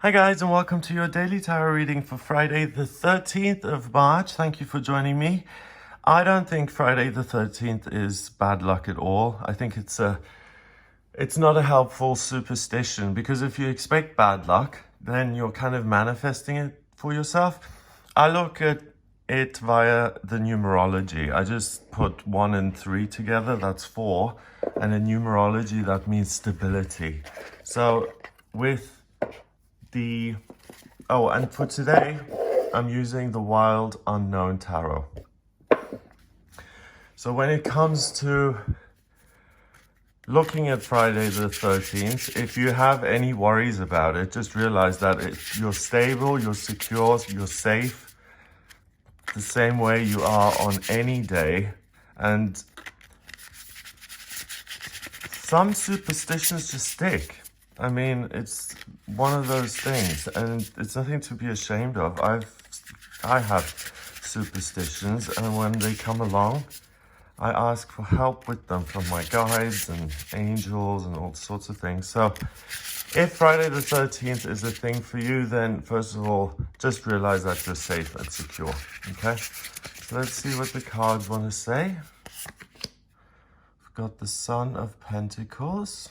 Hi guys, and welcome to your daily tarot reading for Friday the 13th of March. Thank you for joining me. I don't think Friday the 13th is bad luck at all. I think it's not a helpful superstition, because if you expect bad luck, then you're kind of manifesting it for yourself. I look at it via the numerology. I just put 1 and 3 together, that's 4. And in numerology, that means stability. So with and for today, I'm using the Wild Unknown Tarot. So when it comes to looking at Friday the 13th, if you have any worries about it, just realize that you're stable, you're secure, you're safe, the same way you are on any day. And some superstitions just stick. I mean, it's one of those things, and it's nothing to be ashamed of. I have superstitions, and when they come along, I ask for help with them from my guides and angels and all sorts of things. So if Friday the 13th is a thing for you, then first of all, just realize that you're safe and secure, okay? So let's see what the cards want to say. We've got the Son of Pentacles,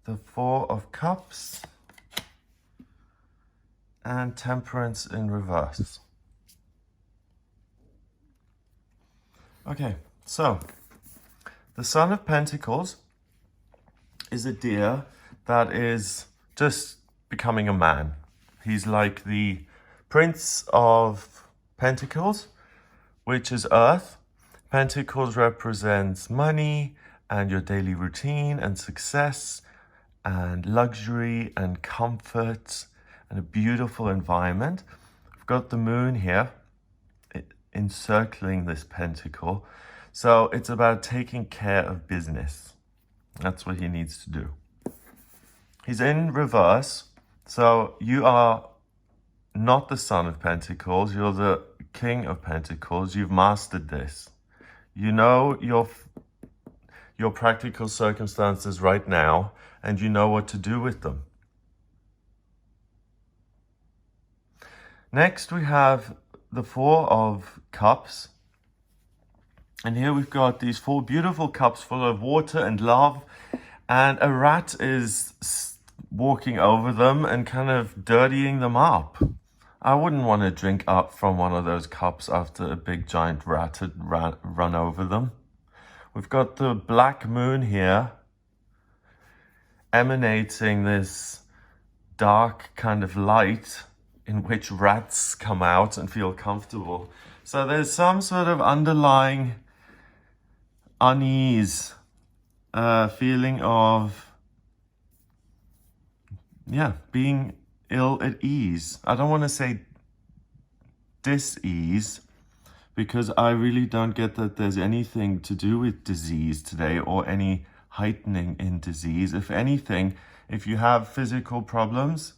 the Four of Cups, and Temperance in reverse. Okay, so the Son of Pentacles is a deer that is just becoming a man. He's like the Prince of Pentacles, which is Earth. Pentacles represents money and your daily routine and success and luxury and comfort and a beautiful environment. I've got the moon here encircling this pentacle. So it's about taking care of business. That's what he needs to do. He's in reverse. So you are not the Son of Pentacles. You're the King of Pentacles. You've mastered this. You know your practical circumstances right now, and you know what to do with them. Next, we have the Four of Cups. And here we've got these 4 beautiful cups full of water and love. And a rat is walking over them and kind of dirtying them up. I wouldn't want to drink up from one of those cups after a big giant rat had run over them. We've got the black moon here, emanating this dark kind of light in which rats come out and feel comfortable. So there's some sort of underlying unease, feeling of, being ill at ease. I don't want to say dis-ease, because I really don't get that there's anything to do with disease today or any heightening in disease. If anything, if you have physical problems,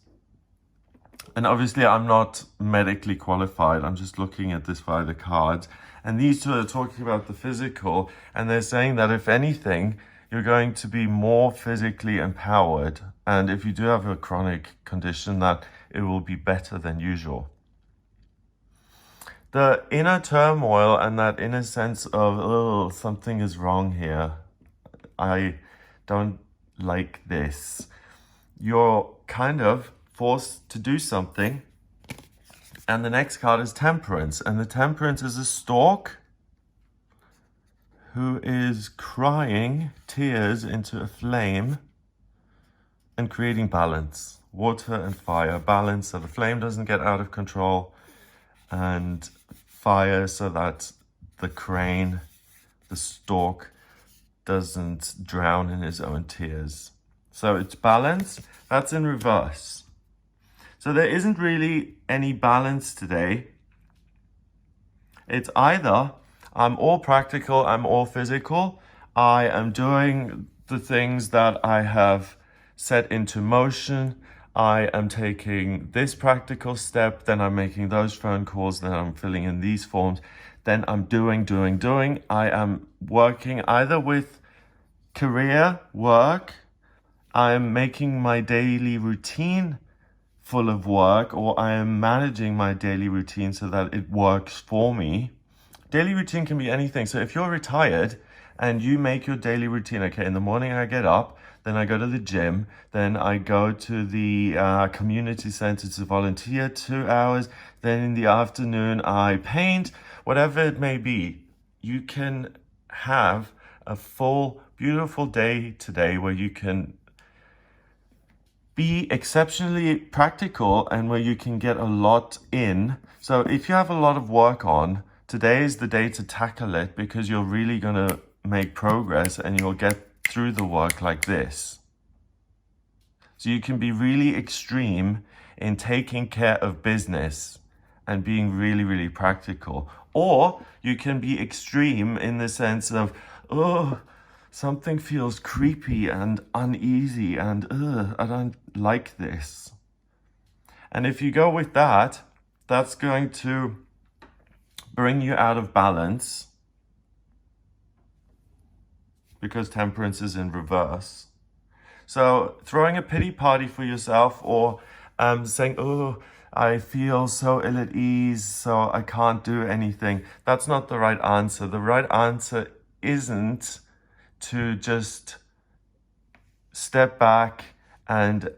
and obviously I'm not medically qualified, I'm just looking at this via the cards, and these two are talking about the physical, and they're saying that if anything, you're going to be more physically empowered, and if you do have a chronic condition, that it will be better than usual. The inner turmoil and that inner sense of, oh, something is wrong here, I don't like this. You're kind of forced to do something. And the next card is Temperance. And the Temperance is a stork who is crying tears into a flame and creating balance. Water and fire, balance so the flame doesn't get out of control, and fire so that the crane, the stork, doesn't drown in his own tears. So it's balance. That's in reverse. So there isn't really any balance today. It's either I'm all practical, I'm all physical, I am doing the things that I have set into motion, I am taking this practical step, then I'm making those phone calls, then I'm filling in these forms, then I'm doing. I am working either with career, work, I'm making my daily routine full of work, or I am managing my daily routine so that it works for me. Daily routine can be anything. So if you're retired and you make your daily routine, okay, in the morning I get up, then I go to the gym, then I go to the community center to volunteer 2 hours, then in the afternoon I paint, whatever it may be. You can have a full, beautiful day today where you can be exceptionally practical and where you can get a lot in. So if you have a lot of work on, today is the day to tackle it, because you're really going to make progress and you'll get through the work like this. So you can be really extreme in taking care of business and being really, really practical. Or you can be extreme in the sense of, oh, something feels creepy and uneasy and I don't like this. And if you go with that, that's going to bring you out of balance, because temperance is in reverse. So throwing a pity party for yourself, or saying, oh, I feel so ill at ease, so I can't do anything, that's not the right answer. The right answer isn't to just step back and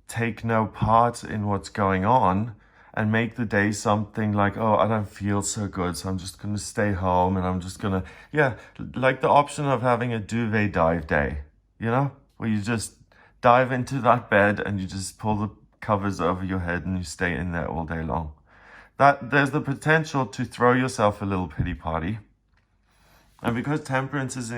take no part in what's going on and make the day something like, oh, I don't feel so good, so I'm just going to stay home and I'm just going to, like the option of having a duvet dive day, where you just dive into that bed and you just pull the covers over your head and you stay in there all day long. That there's the potential to throw yourself a little pity party. And because temperance is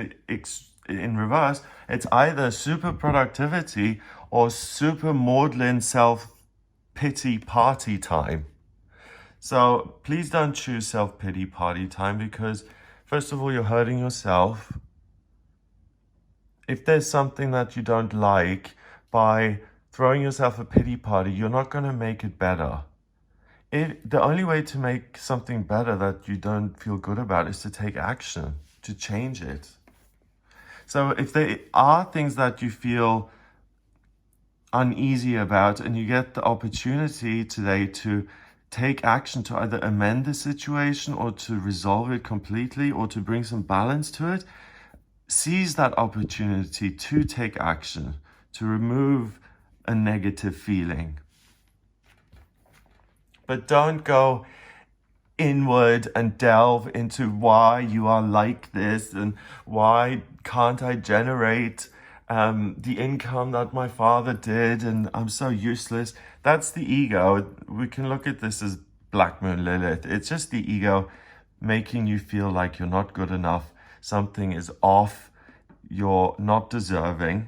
in reverse, it's either super productivity or super maudlin self-pity party time. So please don't choose self-pity party time, because first of all, you're hurting yourself. If there's something that you don't like, by throwing yourself a pity party, you're not going to make it better. The only way to make something better that you don't feel good about is to take action, to change it. So if there are things that you feel uneasy about and you get the opportunity today to take action to either amend the situation or to resolve it completely or to bring some balance to it, seize that opportunity to take action, to remove a negative feeling. But don't go inward and delve into why you are like this and why can't I generate the income that my father did and I'm so useless. That's the ego. We can look at this as Black Moon Lilith. It's just the ego making you feel like you're not good enough, something is off, you're not deserving.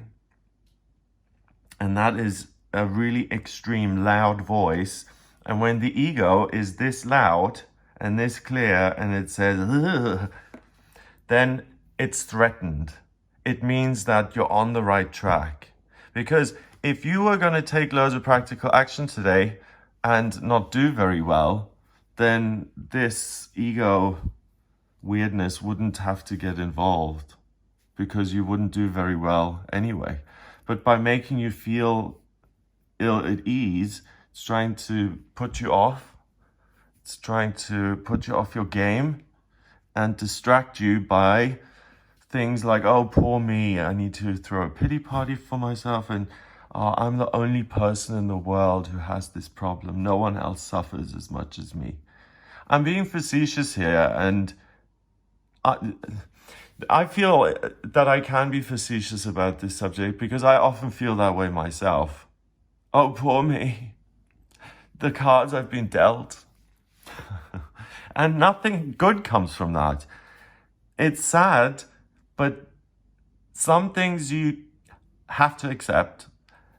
And that is a really extreme, loud voice. And when the ego is this loud and this clear and it says, ugh, then it's threatened. It means that you're on the right track. Because if you were going to take loads of practical action today and not do very well, then this ego weirdness wouldn't have to get involved, because you wouldn't do very well anyway. But by making you feel ill at ease, it's trying to put you off. It's trying to put you off your game and distract you by things like, oh, poor me, I need to throw a pity party for myself, and I'm the only person in the world who has this problem. No one else suffers as much as me. I'm being facetious here, and I feel that I can be facetious about this subject because I often feel that way myself. Oh, poor me. The cards I've been dealt. And nothing good comes from that. It's sad, but some things you have to accept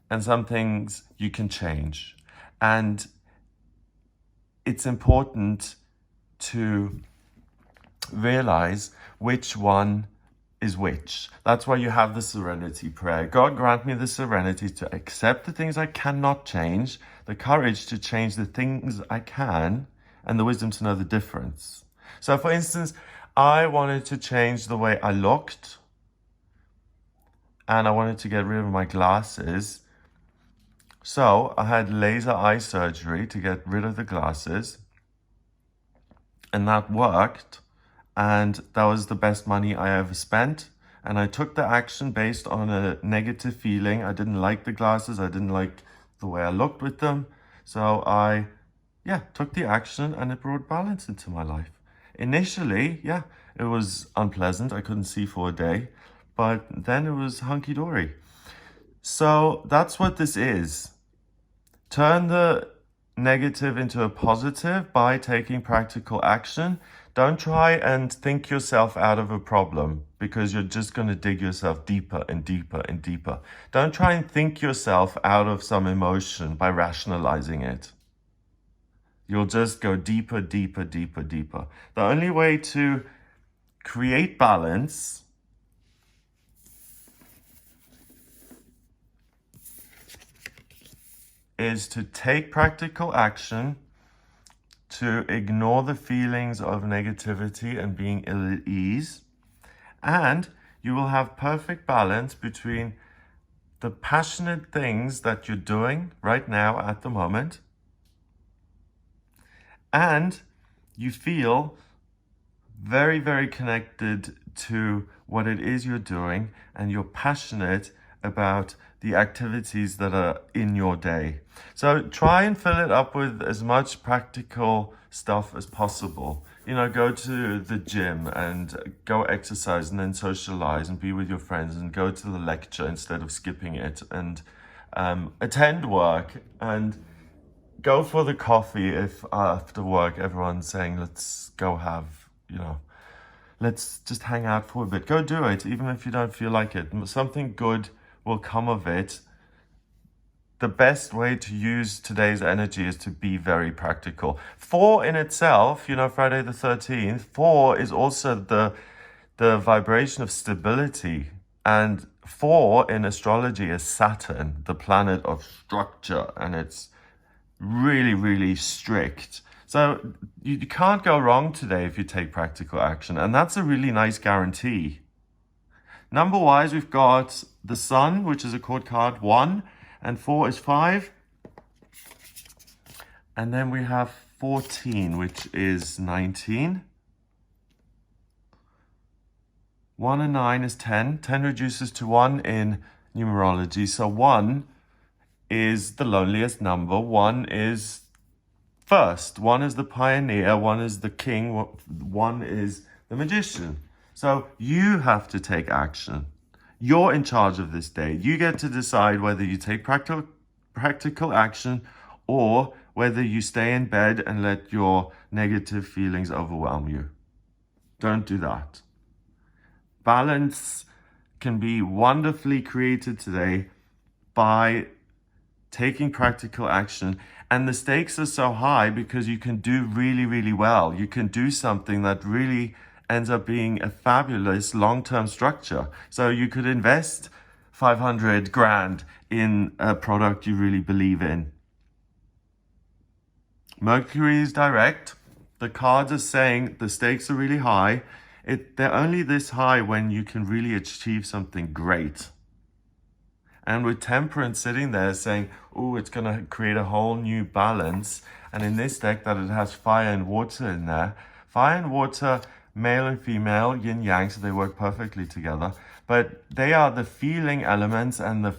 and some things you can change. And it's important to realize which one is which. That's why you have the serenity prayer. God, grant me the serenity to accept the things I cannot change, the courage to change the things I can, and the wisdom to know the difference. So for instance, I wanted to change the way I looked, and I wanted to get rid of my glasses. So I had laser eye surgery to get rid of the glasses, and that worked. And that was the best money I ever spent. And I took the action based on a negative feeling. I didn't like the glasses. I didn't like the way I looked with them. So I, took the action, and it brought balance into my life. Initially, it was unpleasant. I couldn't see for a day, but then it was hunky-dory. So that's what this is. Turn the negative into a positive by taking practical action. Don't try and think yourself out of a problem, because you're just going to dig yourself deeper and deeper and deeper. Don't try and think yourself out of some emotion by rationalizing it. You'll just go deeper, deeper, deeper, deeper. The only way to create balance is to take practical action, to ignore the feelings of negativity and being ill at ease, and you will have perfect balance between the passionate things that you're doing right now at the moment, and you feel very, very connected to what it is you're doing, and you're passionate about the activities that are in your day. So try and fill it up with as much practical stuff as possible. Go to the gym and go exercise, and then socialize and be with your friends, and go to the lecture instead of skipping it, and attend work, and go for the coffee if after work everyone's saying, let's go have, let's just hang out for a bit. Go do it, even if you don't feel like it. Something good will come of it. The best way to use today's energy is to be very practical. 4 in itself, Friday the 13th, 4 is also the vibration of stability. And 4 in astrology is Saturn, the planet of structure, and it's really, really strict. So you can't go wrong today if you take practical action, and that's a really nice guarantee. Number-wise, we've got the Sun, which is a chord card 1, and 4 is 5. And then we have 14, which is 19. 1 and 9 is 10. 10 reduces to 1 in numerology. So 1 is the loneliest number. 1 is first. 1 is the pioneer. 1 is the king. 1 is the magician. So you have to take action. You're in charge of this day. You get to decide whether you take practical action, or whether you stay in bed and let your negative feelings overwhelm you. Don't do that. Balance can be wonderfully created today by taking practical action. And the stakes are so high because you can do really, really well. You can do something that really ends up being a fabulous long-term structure. So you could invest 500 grand in a product you really believe in. Mercury is direct. The cards are saying the stakes are really high. They're only this high when you can really achieve something great. And with Temperance sitting there saying, oh, it's going to create a whole new balance. And in this deck that it has fire and water in there. Fire and water, male and female, yin yang, so they work perfectly together. But they are the feeling elements and the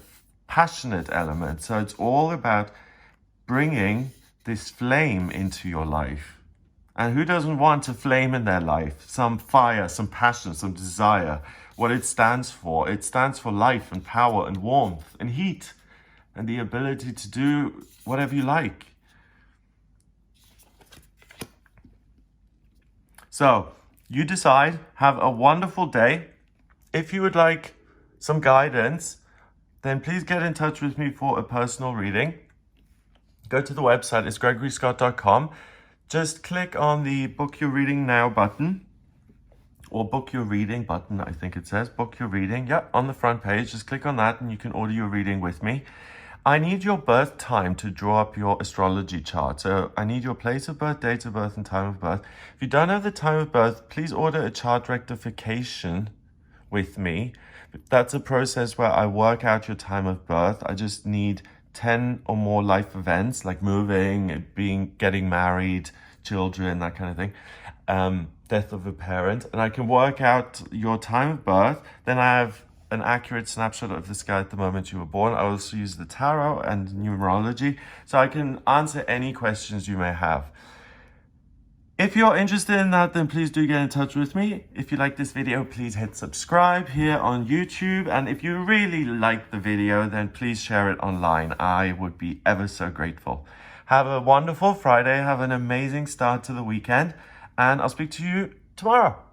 passionate elements. So it's all about bringing this flame into your life. And who doesn't want a flame in their life? Some fire, some passion, some desire. What it stands for life and power and warmth and heat and the ability to do whatever you like. So you decide, have a wonderful day. If you would like some guidance, then please get in touch with me for a personal reading. Go to the website, it's gregoryscott.com. Just click on the book your reading now button, or book your reading button, I think it says. Book your reading, on the front page. Just click on that and you can order your reading with me. I need your birth time to draw up your astrology chart. So I need your place of birth, date of birth, and time of birth. If you don't have the time of birth, please order a chart rectification with me. That's a process where I work out your time of birth. I just need 10 or more life events, like moving, getting married, children, that kind of thing, death of a parent, and I can work out your time of birth. Then I have an accurate snapshot of this guy at the moment you were born. I also use the tarot and numerology, so I can answer any questions you may have. If you're interested in that, then please do get in touch with me. If you like this video, please hit subscribe here on YouTube. And if you really like the video, then please share it online. I would be ever so grateful. Have a wonderful Friday. Have an amazing start to the weekend. And I'll speak to you tomorrow.